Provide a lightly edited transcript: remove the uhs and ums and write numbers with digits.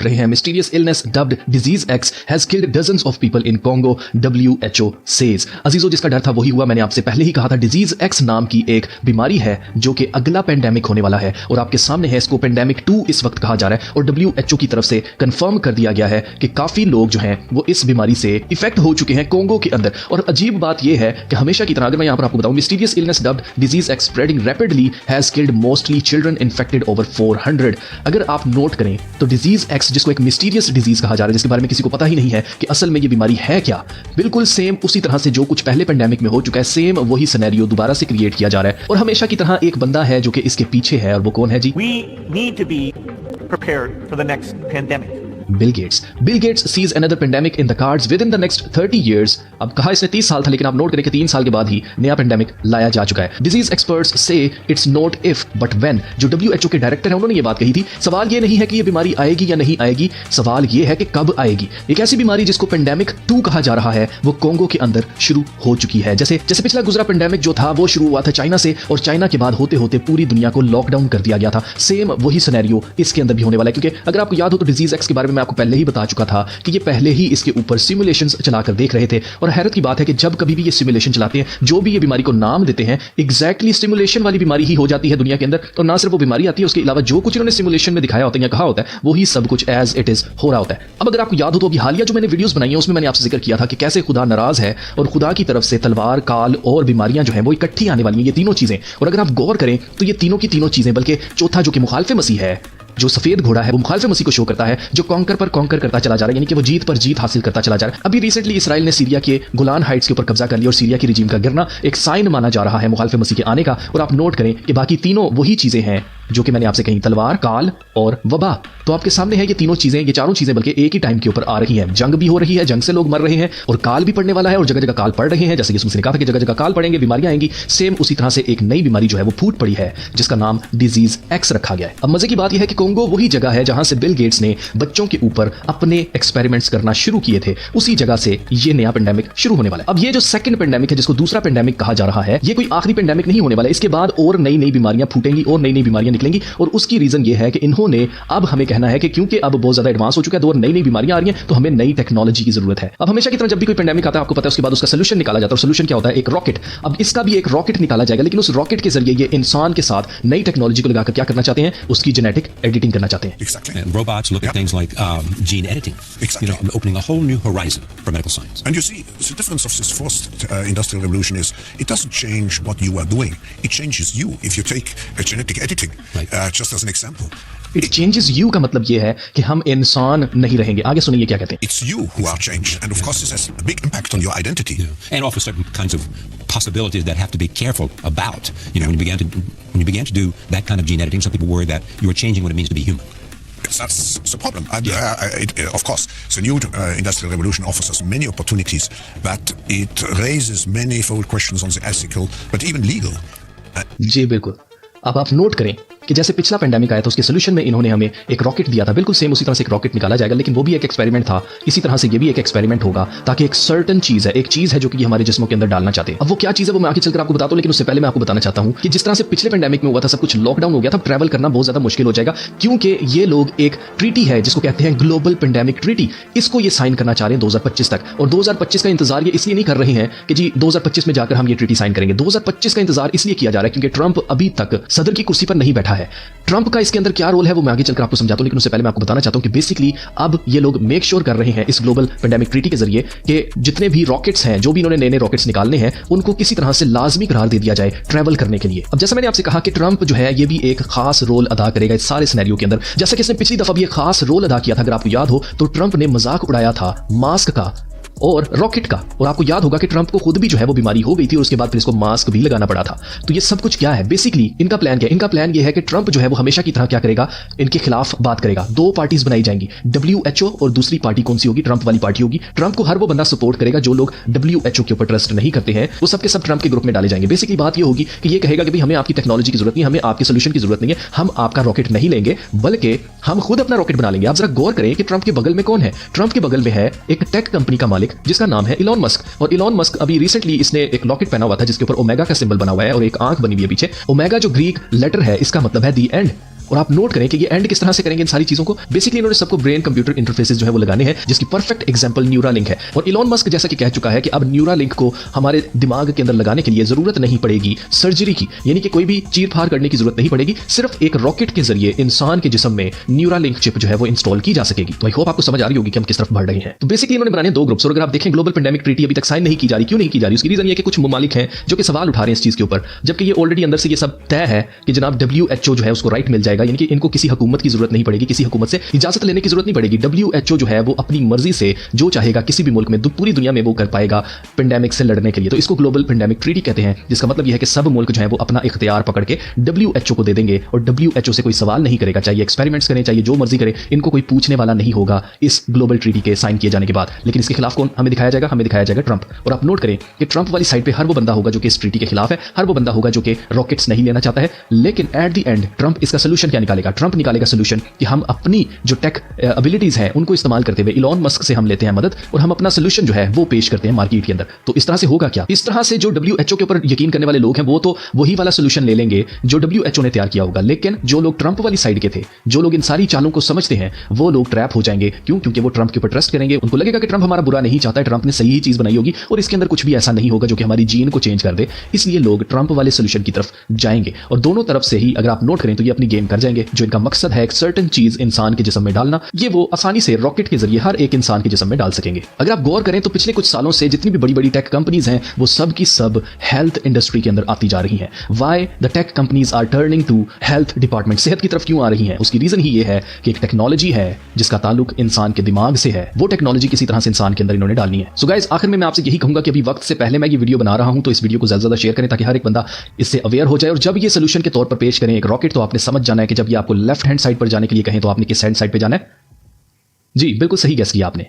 रहे हैं mysterious illness dubbed disease X has killed dozens of people in Congo, WHO says. अजीजों, जिसका डर था वही हुआ। मैंने आपसे पहले ही कहा था डिजीज एक्स नाम की एक बीमारी है जो कि अगला पेंडेमिक होने वाला है और आपके सामने है। इसको पेंडेमिक 2 इस वक्त कहा जा रहा है और WHO की तरफ से कंफर्म कर दिया गया है कि काफी लोग जो हैं वो इस बीमारी से इफेक्ट हो चुके हैं कॉन्गो के अंदर। और अजीब बात यह है कि हमेशा की तरह अगर मैं यहां पर आपको बताऊं, mysterious illness dubbed disease x spreading rapidly has killed mostly children infected over 400। अगर आप नोट करें तो डिजीज एक्स, जिसको एक मिस्टीरियस डिजीज कहा जा रहा है, जिसके बारे में किसी को पता ही नहीं है कि असल में ये बीमारी है क्या, बिल्कुल सेम उसी तरह से जो कुछ पहले पेंडेमिक में हो चुका है, सेम वही सिनेरियो दोबारा से क्रिएट किया जा रहा है। और हमेशा की तरह एक बंदा है जो कि इसके पीछे है और वो कौन है जी? We need to be prepared for the next pandemic. Bill Gates. Bill Gates sees another pandemic in the cards within the next 30 years। अब कहा इसने 30 साल था, लेकिन आप नोट करें कि 3 साल के बाद ही नया पेंडेमिक लाया जा चुका है। डिजीज एक्सपर्ट्स से it's not if but when. जो WHO के डायरेक्टर है उन्होंने ये बात कही थी। सवाल ये नहीं है कि ये बीमारी आएगी या नहीं आएगी, सवाल ये है कि कब आएगी। एक ऐसी बीमारी जिसको पेंडेमिक 2 कहा जा रहा है वो कॉन्गो के अंदर शुरू हो चुकी है। जैसे पिछला गुजरा पेंडेमिक जो था वो शुरू हुआ था चाइना से और चाइना के बाद होते होते पूरी दुनिया को लॉकडाउन कर दिया गया था। सेम वही सिनेरियो इसके अंदर भी होने वाला है, क्योंकि अगर आपको याद हो तो डिजीज एक्स के बारे में मैं आपको पहले ही बता था कि ये पहले ही इसके ऊपर सिमुलेशंस चलाकर देख रहे थे। और हैरत की बात है कि जब कभी भी ये सिमुलेशन चलाते हैं, जो भी ये बीमारी को नाम देते हैं, एग्जैक्टली सिमुलेशन वाली बीमारी ही हो जाती है दुनिया के अंदर। और ना सिर्फ वो बीमारी आती है, उसके अलावा जो कुछ इन्होंने सिमुलेशन में दिखाया होता है या कहा होता है वही सब कुछ एज इट इज हो रहा होता है। अब अगर आपको याद हो तो अभी हालिया जो मैंने वीडियोस बनाई है उसमें मैंने आपसे जिक्र किया था कि कैसे खुदा नाराज है और खुदा की तरफ से तलवार, काल और बीमारियां जो है वो इकट्ठी आने वाली हैं, ये तीनों चीजें। और अगर आप गौर करें तो ये तीनों की तीनों चीजें, बल्कि चौथा जो कि मुखालिफ मसीह है, जो सफेद घोड़ा है, वो मुखालिफ मसीह को शो करता है, जो कॉन्कर पर कॉन्कर करता चला जा रहा है, यानी कि वो जीत पर जीत हासिल करता चला जा रहा है। अभी रिसेंटली इसराइल ने सीरिया के गोलान हाइट्स के ऊपर कब्जा कर लिया और सीरिया की रिजीम का गिरना एक साइन माना जा रहा है मुखालिफ मसीह के आने का। और आप नोट करें कि बाकी तीनों वही चीजें हैं जो कि मैंने आपसे कही, तलवार, काल और वबा। तो आपके सामने है ये तीनों चीजें, ये चारों चीजें बल्कि एक ही टाइम के ऊपर आ रही हैं। जंग भी हो रही है, जंग से लोग मर रहे हैं और काल भी पड़ने वाला है और जगह जगह काल पड़ रहे हैं। जैसे कि उसने कहा था कि जगह जगह काल पड़ेंगे, बीमारियां आएंगी। सेम उसी तरह से एक नई बीमारी जो है वो फूट पड़ी है जिसका नाम डिजीज एक्स रखा गया है। अब मजे की बात यह है कि कॉन्गो वही जगह है जहां से बिल गेट्स ने बच्चों के ऊपर अपने एक्सपेरिमेंट्स करना शुरू किए थे। उसी जगह से ये नया पेंडेमिक शुरू होने वाला है। अब ये जो सेकंड पेंडेमिक है, जिसको दूसरा पेंडेमिक कहा जा रहा है, ये कोई आखिरी पेंडेमिक नहीं होने वाला है। इसके बाद और नई नई बीमारियां फूटेंगी और नई नई बीमारियां निकलेंगी। और उसकी रीजन ये है कि इन्होंने अब हमें कहना है कि क्योंकि अब बहुत ज्यादा एडवांस हो चुका है तो और नई नई बीमारियां आ रही हैं, तो हमें नई टेक्नोलॉजी की जरूरत है। अब हमेशा की तरह जब भी कोई पेंडेमिक आता है, आपको पता है उसके बाद उसका सोल्यूशन निकाला जाता है। और सोल्यूशन क्या होता है? एक रॉकेट। अब इसका भी एक रॉकेट निकाला जाएगा, लेकिन उस रॉकेट के जरिए ये इंसान के साथ नई टेक्नोलॉजी को लगाकर क्या करना चाहते हैं? उसकी जेनेटिक एडिटिंग करना चाहते हैं। Exactly. And robots look at things like gene editing. Exactly. Opening a whole new horizon for medical science. And you see, the difference of this fourth industrial revolution is it doesn't change what you are doing. It changes you. If you take genetic editing, Right. Just as an example. It changes you का मतलब ये है कि हम इंसान नहीं रहेंगे। आगे सुनिए क्या कहते हैं। It's you who are changed. And of course, this has a big impact on your identity. And offers certain kinds of possibilities that have to be careful about. When you began to do that kind of gene editing, some people worry that you are changing what it means to be human. Yes, that's the problem. And, of course, the new industrial revolution offers us many opportunities, but it raises manifold questions on the ethical, but even legal. जी बिल्कुल। अब आप note करें कि जैसे पिछला pandemic आया था उसके सोल्यूशन में इन्होंने हमें एक रॉकेट दिया था, बिल्कुल सेम उसी तरह से एक रॉकेट निकाला जाएगा, लेकिन वो भी एक एक्सपेरिमेंट था। इसी तरह से ये भी एक एक्सपेरिमेंट होगा ताकि एक सर्टन चीज है, एक चीज है जो कि हमारे जिस्मों के अंदर डालना चाहते हैं। अब वो क्या चीज है वो मैं आगे चलकर आपको बताता हूं, लेकिन उससे पहले मैं आपको बताना चाहता हूं कि जिस तरह से पिछले पेंडेमिक में हुआ था, सब कुछ लॉकडाउन हो गया था, ट्रैवल करना बहुत ज्यादा मुश्किल हो जाएगा, क्योंकि ये लोग एक ट्रीटी है जिसको कहते हैं ग्लोबल पेंडेमिक ट्रीटी, इसको ये साइन करना चाह रहे हैं 2025 तक। और 2025 का इंतजार ये इसलिए नहीं कर रहे हैं कि जी 2025 में जाकर हम ये ट्रीटी साइन करेंगे। 2025 का इंतजार इसलिए किया जा रहा है क्योंकि ट्रंप अभी तक सदर की कुर्सी पर नहीं बैठा है। ट्रंप का इसके अंदर क्या रोल है वो मैं आगे चलकर आपको समझाता हूं, लेकिन उससे पहले मैं आपको बताना चाहता हूं कि बेसिकली अब ये लोग मेक श्योर कर रहे हैं इस ग्लोबल पेंडेमिक ट्रीटी के जरिए कि जितने भी रॉकेट्स हैं, जो भी इन्होंने नए नए रॉकेट्स निकालने हैं, उनको किसी तरह से लाजमी करार दे दिया जाए ट्रैवल करने के लिए। अब जैसा मैंने आपसे कहा कि ट्रंप जो है ये भी एक खास रोल अदा करेगा इस सारे सिनेरियो के अंदर। जैसा कि इसने पिछली दफा भी एक खास रोल अदा किया था, अगर आपको याद हो तो ट्रंप ने मजाक उड़ाया था मास्क का और रॉकेट का। और आपको याद होगा कि ट्रंप को खुद भी जो है वो बीमारी हो गई थी और उसके बाद फिर इसको मास्क भी लगाना पड़ा था। तो ये सब कुछ क्या है? बेसिकली इनका प्लान क्या है? इनका प्लान ये है कि ट्रंप जो है वो हमेशा की तरह क्या करेगा, इनके खिलाफ बात करेगा। 2 पार्टीज बनाई जाएंगी, WHO और दूसरी पार्टी कौन सी होगी? ट्रंप वाली पार्टी होगी। ट्रंप को हर वो बंदा सपोर्ट करेगा जो लोग WHO के ऊपर ट्रस्ट नहीं करते हैं, वो सबके सब ट्रंप के ग्रुप में डाले जाएंगे। बेसिकली बात ये होगी कि ये कहेगा कि भाई हमें आपकी टेक्नोलॉजी की जरूरत नहीं, हमें आपके सोल्यूशन की जरूरत नहीं है, हम आपका रॉकेट नहीं लेंगे बल्कि हम खुद अपना रॉकेट बना लेंगे। आप जरा गौर करें कि ट्रंप के बगल में कौन है? ट्रंप के बगल में है एक टेक कंपनी का मालिक जिसका नाम है इलॉन मस्क। और इलॉन मस्क अभी रिसेंटली इसने एक लॉकेट पहना हुआ था जिसके ऊपर ओमेगा का सिंबल बना हुआ है और एक आंख बनी हुई है पीछे। ओमेगा जो ग्रीक लेटर है इसका मतलब है दी एंड। और आप नोट करें कि ये एंड किस तरह से करेंगे इन सारी चीजों को। बेसिकली इन्होंने सबको ब्रेन कंप्यूटर इंटरफेसेस जो है वो लगाने हैं, जिसकी परफेक्ट एग्जांपल न्यूरालिंक है। और इलॉन मस्क जैसा कि कह चुका है कि अब न्यूरालिंक को हमारे दिमाग के अंदर लगाने के लिए जरूरत नहीं पड़ेगी सर्जरी की, यानी कि कोई भी चीर फाड़ करने की जरूरत नहीं पड़ेगी, सिर्फ एक रॉकेट के जरिए इंसान के जिस्म में न्यूरालिंक चिप जो है वो इंस्टॉल की जा सकेगी। तो आई होप आपको समझ आ रही होगी कि हम किस तरफ बढ़ रहे हैं। तो बेसिकली इन्होंने बनाने दो ग्रुप्स, और अगर आप देखें ग्लोबल पेंडेमिक ट्रीटी अभी तक साइन नहीं की जा रही। क्यों नहीं की जा रही? उसकी रीजन ये कि कुछ ममालिक हैं जो कि सवाल उठा रहे हैं इस चीज के ऊपर, जबकि ये ऑलरेडी अंदर से ये सब तय है कि जनाब WHO जो है उसको राइट मिल जाएगा, यानी कि इनको किसी हुकूमत की जरूरत नहीं पड़ेगी, किसी हुकूमत से इजाजत लेने की जरूरत नहीं पड़ेगी। WHO जो है वो अपनी मर्जी से जो चाहेगा किसी भी मुल्क में पूरी दुनिया में वो कर पाएगा पेंडेमिक से लड़ने के लिए। तो इसको ग्लोबल पेंडेमिक ट्रीटी कहते हैं, जिसका मतलब यह है कि सब मुल्क जो है वो अपना इख्तियार पकड़ के WHO को दे देंगे और WHO से कोई सवाल नहीं करेगा, चाहे एक्सपेरिमेंट्स करें, चाहे जो मर्जी करें, इनको कोई पूछने वाला नहीं होगा इस ग्लोबल ट्रीटी के साइन किए जाने के बाद। लेकिन इसके खिलाफ कौन हमें दिखाया जाएगा? हमें दिखाया जाएगा ट्रंप। और आप नोट करें कि ट्रंप वाली साइड पे हर वो बंदा होगा जो कि इस ट्रीटी के खिलाफ है, हर वो बंदा होगा जो कि रॉकेट्स नहीं लेना चाहता है। लेकिन एट द एंड ट्रंप इसका सोल्यूशन क्या निकालेगा? ट्रंप निकालेगा सोल्यूशन कि हम अपनी जो टेक एबिलिटीज हैं उनको इस्तेमाल करते हुए इलॉन मस्क से हम लेते हैं मदद और हम अपना सोल्यूशन जो है वो पेश करते हैं मार्केट के अंदर। तो इस तरह से होगा क्या? इस तरह से जो WHO के ऊपर यकीन करने वाले लोग हैं वो तो वही वाला सोल्यूशन ले लेंगे जो WHO ने तैयार किया होगा, लेकिन जो लोग ट्रंप वाली साइड के थे, जो लोग इन सारी चालों को समझते हैं, वो लोग ट्रैप हो जाएंगे। क्यों? क्योंकि वो ट्रंप के ऊपर ट्रस्ट करेंगे, उनको लगेगा कि ट्रंप हमारा बुरा नहीं चाहता है, ट्रंप ने सही ही चीज बनाई होगी और इसके अंदर कुछ भी ऐसा नहीं होगा जो कि हमारी जीन को चेंज कर दे। इसलिए लोग ट्रंप वाले सोल्यूशन की तरफ जाएंगे और दोनों तरफ से ही अगर आप नोट करें तो ये अपनी गेम कर जाएंगे। जो इनका मकसद है एक सर्टेन चीज इंसान के जिस्म में डालना, ये वो आसानी से रॉकेट के जरिए हर एक इंसान के जिस्म में डाल सकेंगे। अगर आप गौर करें तो पिछले कुछ सालों से जितनी भी बड़ी बड़ी टेक कंपनीज हैं वो सब की सब हेल्थ इंडस्ट्री के अंदर आती जा रही हैं। Why the tech companies are turning to health department, सेहत की तरफ क्यों आ रही हैं? उसकी रीजन ही ये है कि एक टेक्नोलॉजी है जिसका ताल्लुक इंसान के दिमाग से है, वो टेक्नोलॉजी किसी तरह से इंसान के अंदर इन्होंने डालनी है। सो गाइस, आखिर में मैं आपसे यही कहूंगा कि अभी वक्त से पहले मैं ये वीडियो बना रहा हूं तो इस वीडियो को ज्यादा से ज्यादा शेयर करें ताकि हर एक बंदा इससे अवेयर हो जाए। और जब ये सोल्यूशन के तौर पर पेश करें एक रॉकेट, तो आपने समझ जाना है कि जब ये आपको लेफ्ट हैंड साइड पर जाने के लिए कहें तो आपने किस हैंड साइड पर जाना है। जी बिल्कुल सही गेस किया आपने।